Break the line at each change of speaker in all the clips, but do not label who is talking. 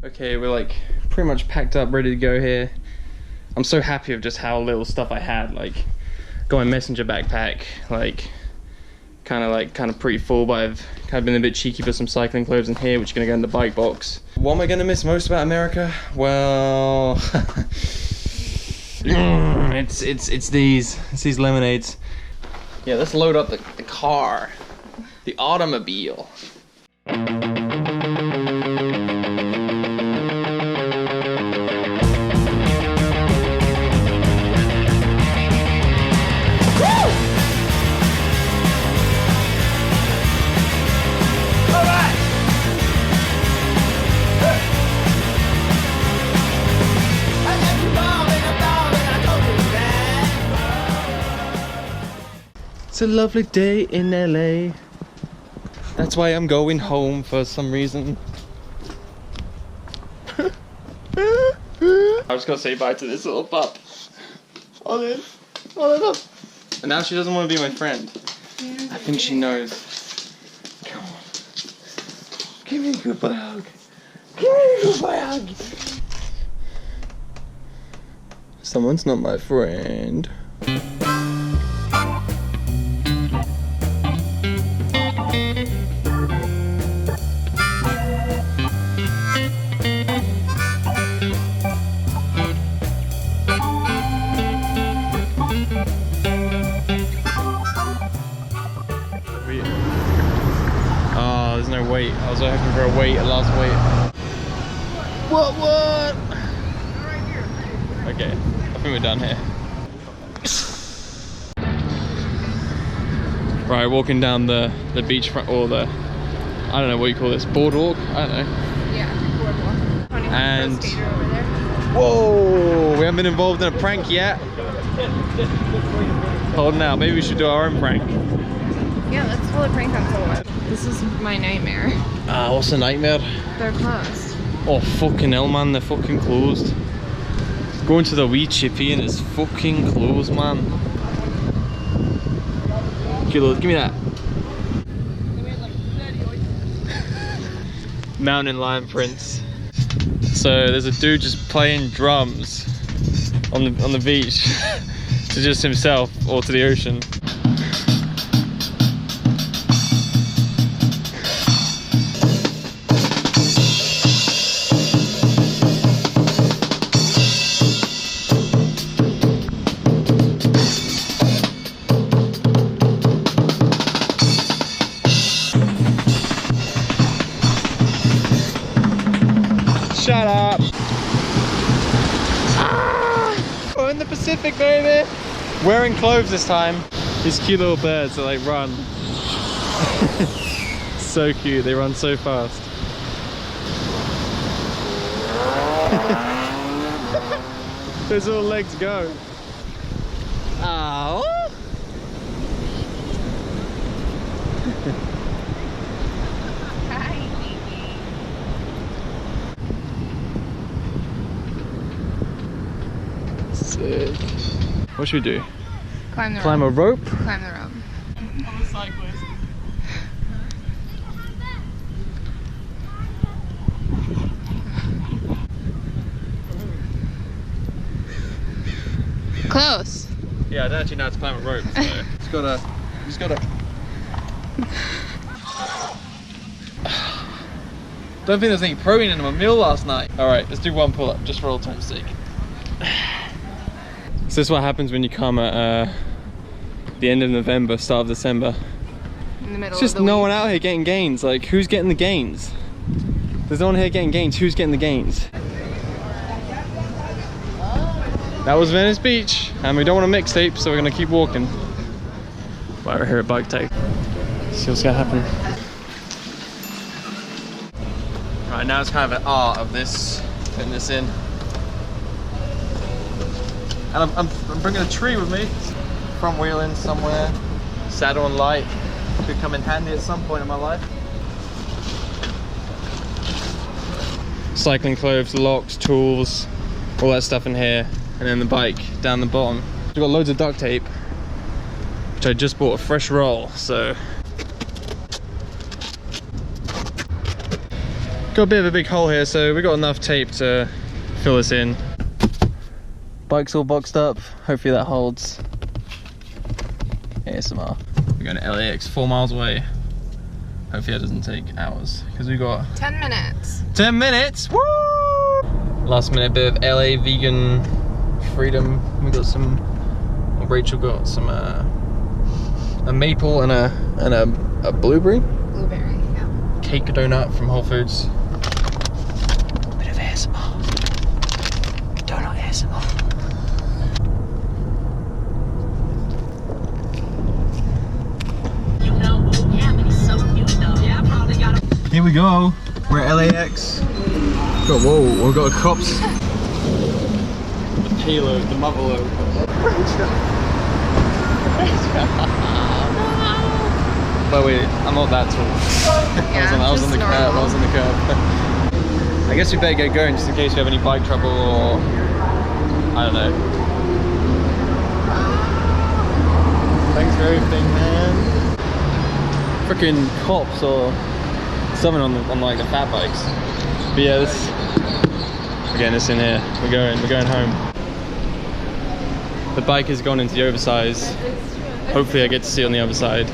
Okay, we're like pretty much packed up, ready to go here. I'm so happy with just how little stuff I had. Like, got my messenger backpack, like kind of pretty full, but I've kind of been a bit cheeky, put some cycling clothes in here, which are gonna go in the bike box. What am I gonna miss most about America? Well, it's these lemonades. Yeah, let's load up the car, the automobile. It's a lovely day in LA. That's why I'm going home for some reason. I was gonna say bye to this little pup. Olive. And now she doesn't want to be my friend. I think she knows. Come on. Give me a goodbye hug. Give me a goodbye hug. Someone's not my friend. Oh, there's no wait. I was hoping for a wait, a last wait. What? Okay, I think we're done here. Right, walking down the beachfront, or the, I don't know what you call this, boardwalk? I don't know.
Yeah, boardwalk.
And
Over there.
whoa, we haven't been involved in a prank yet. Hold on now, maybe we should do our own prank.
Yeah, let's pull a prank on someone. This is my nightmare.
What's a nightmare?
They're closed.
Oh fucking hell, man, they're fucking closed. Going to the wee chippy and it's fucking closed, man. Kilo, give me that. Mountain lion prints. So there's a dude just playing drums on the beach to just himself or to the ocean. Shut up! Ah! We're in the Pacific, baby! Wearing clothes this time. These cute little birds that like run. So cute, they run so fast. Those little legs go. Ow! Sick. What should we do?
Climb the rope.
Climb a rope?
Climb the rope.
I'm a cyclist.
Close.
Yeah, I don't actually know how to climb a rope, so just gotta. Don't think there's any protein in my meal last night. Alright, let's do one pull-up, just for old time's sake. So this is what happens when you come at the end of November, start of December.
In the middle
It's just
of the
no
week.
one out here getting gains. Like, who's getting the gains? There's no one here getting gains. Who's getting the gains? That was Venice Beach, and we don't want a mixtape, so we're gonna keep walking. Right, we're here at Bike Tech. See what's gonna happen. Right, now it's kind of an art of this, putting this in. And I'm bringing a tree with me. Front wheeling somewhere. Saddle and light. Could come in handy at some point in my life. Cycling clothes, locks, tools, all that stuff in here. And then the bike down the bottom. We've got loads of duct tape, which I just bought a fresh roll, so. Got a bit of a big hole here, so we got enough tape to fill this in. Bike's all boxed up. Hopefully that holds. ASMR. We're going to LAX, 4 miles away. Hopefully that doesn't take hours, because we got
10 minutes.
10 minutes. Woo! Last minute bit of LA vegan freedom. We got some. Well, Rachel got some a maple and a blueberry.
Blueberry, yeah.
Cake donut from Whole Foods. Bit of ASMR. Donut ASMR. Here we go. We're at LAX. Whoa, we've got cops. The payload, the motherload. But wait, I'm not that tall. I was on the curb. I guess we better get going just in case we have any bike trouble or I don't know. Thanks for everything, man. Freaking cops or something on like the fat bikes. But yeah, we're getting this in here. We're going home. The bike has gone into the oversize. Hopefully I get to see it on the other side.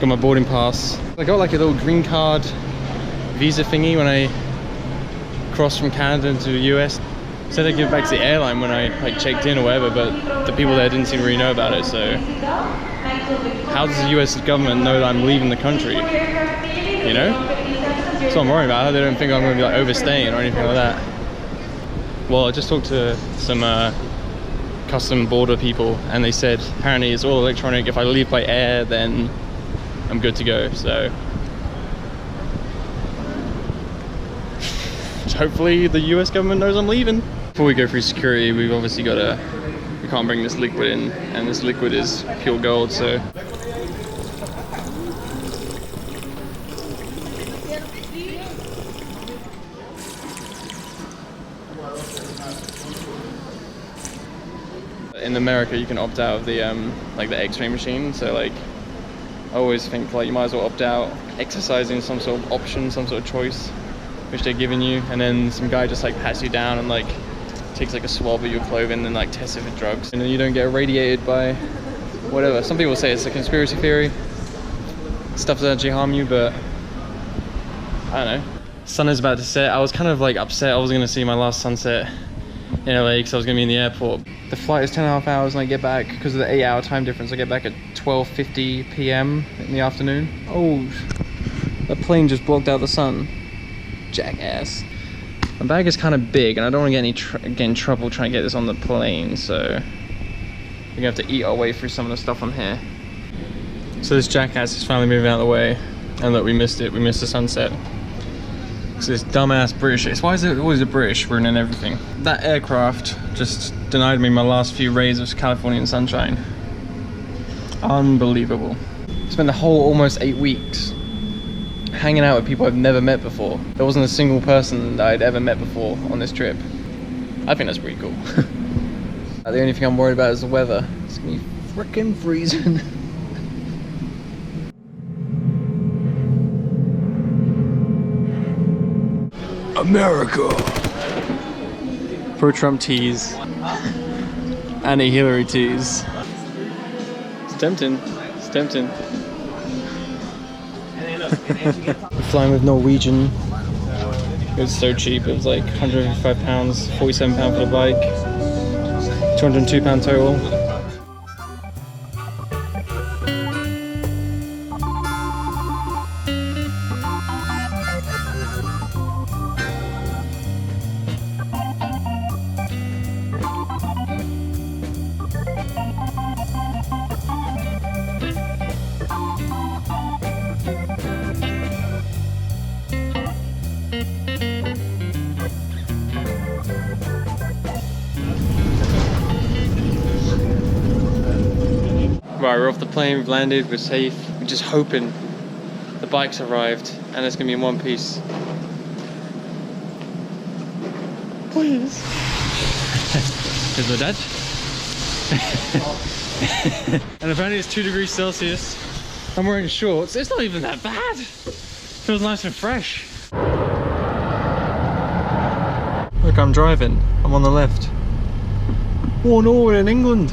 Got my boarding pass. I got like a little green card visa thingy when I crossed from Canada to the US. Said I'd give it back to the airline when I like checked in or whatever, but the people there didn't seem to really know about it, so how does the US government know that I'm leaving the country? You know? That's what I'm worried about. They don't think I'm going to be like overstaying or anything like that. Well, I just talked to some custom border people and they said apparently it's all electronic. If I leave by air, then I'm good to go. So hopefully the US government knows I'm leaving. Before we go through security, we've obviously got to, we can't bring this liquid in, and this liquid is pure gold, so in America you can opt out of the like the X-ray machine, so like I always think like you might as well opt out. Exercising some sort of option, some sort of choice which they're giving you, and then some guy just like pats you down and like takes like a swab of your clothing and like tests it for drugs, and then you don't get irradiated by whatever. Some people say it's a conspiracy theory, stuff that actually harm you, but I don't know. Sun is about to set. I was kind of like upset I wasn't going to see my last sunset in LA because I was going to be in the airport. The flight is 10.5 hours and I get back, because of the 8-hour time difference, I get back at 12:50 p.m. in the afternoon. Oh, the plane just blocked out the sun. Jackass. My bag is kind of big and I don't want to get in trouble trying to get this on the plane, so we're gonna have to eat our way through some of the stuff on here. So this jackass is finally moving out of the way, and look, we missed it. We missed the sunset. So this dumbass British, why is it always the British ruining everything? That aircraft just denied me my last few rays of Californian sunshine. Unbelievable. Spent the whole almost 8 weeks hanging out with people I've never met before. There wasn't a single person that I'd ever met before on this trip. I think that's pretty cool. The only thing I'm worried about is the weather. It's gonna be frickin' freezing. America! Pro-Trump teas. Anti-Hillary teas. It's tempting. It's tempting. We're flying with Norwegian. It was so cheap. It was like £155, £47 for the bike, £202 total. Right, we're off the plane, we've landed, we're safe. We're just hoping the bike's arrived and it's gonna be in one piece. Please. Here's my dad. And apparently it's 2 degrees Celsius. I'm wearing shorts. It's not even that bad. Feels nice and fresh. I'm driving. I'm on the left. Oh no, we're in England.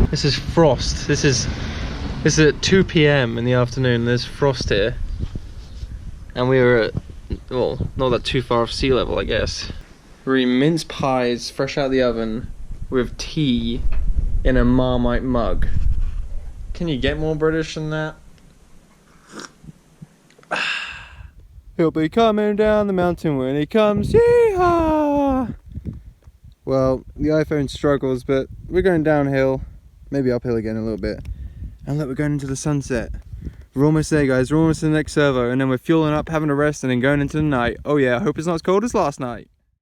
This is frost. This is at 2 p.m. in the afternoon. There's frost here. And we were at, well, not that too far off sea level, I guess. We're eating mince pies fresh out of the oven with tea in a Marmite mug. Can you get more British than that? He'll be coming down the mountain when he comes, yee-haw! Well, the iPhone struggles, but we're going downhill, maybe uphill again a little bit. And look, we're going into the sunset. We're almost there, guys. We're almost to the next servo, and then we're fueling up, having a rest, and then going into the night. Oh yeah, I hope it's not as cold as last night.